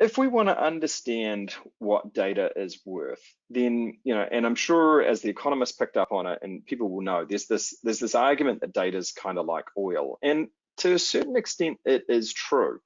if we want to understand what data is worth, then, and I'm sure as the economists picked up on it, and people will know, there's this argument that data is kind of like oil, and to a certain extent, it is true.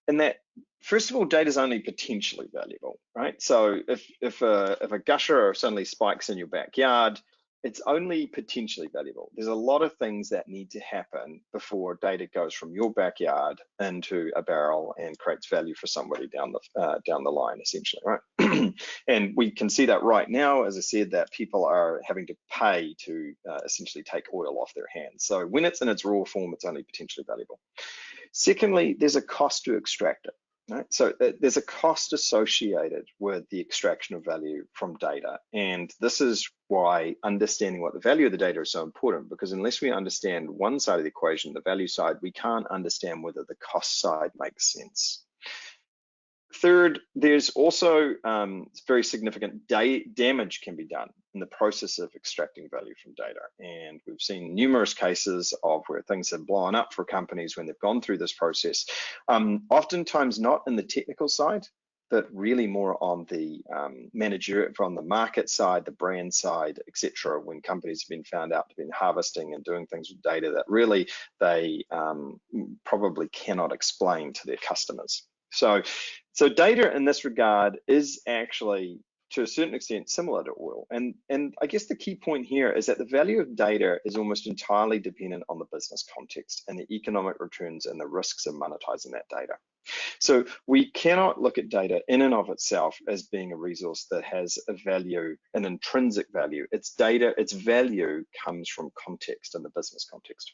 And that, first of all, data is only potentially valuable, right? So if a gusher suddenly spikes in your backyard, it's only potentially valuable. There's a lot of things that need to happen before data goes from your backyard into a barrel and creates value for somebody down the line, essentially, right? And we can see that right now, as I said, that people are having to pay to essentially take oil off their hands. So when it's in its raw form, it's only potentially valuable. Secondly, there's a cost to extract it. Right? So there's a cost associated with the extraction of value from data. And this is why understanding what the value of the data is so important, because unless we understand one side of the equation, the value side, we can't understand whether the cost side makes sense. Third, there's also very significant damage can be done in the process of extracting value from data. And we've seen numerous cases of where things have blown up for companies when they've gone through this process, oftentimes not in the technical side, but really more on the from the market side, the brand side, etc. When companies have been found out to be harvesting and doing things with data that really they probably cannot explain to their customers. So data in this regard is actually, to a certain extent, similar to oil. And I guess the key point here is that the value of data is almost entirely dependent on the business context and the economic returns and the risks of monetizing that data. So we cannot look at data in and of itself as being a resource that has a value, an intrinsic value. Its data, its value comes from context and the business context.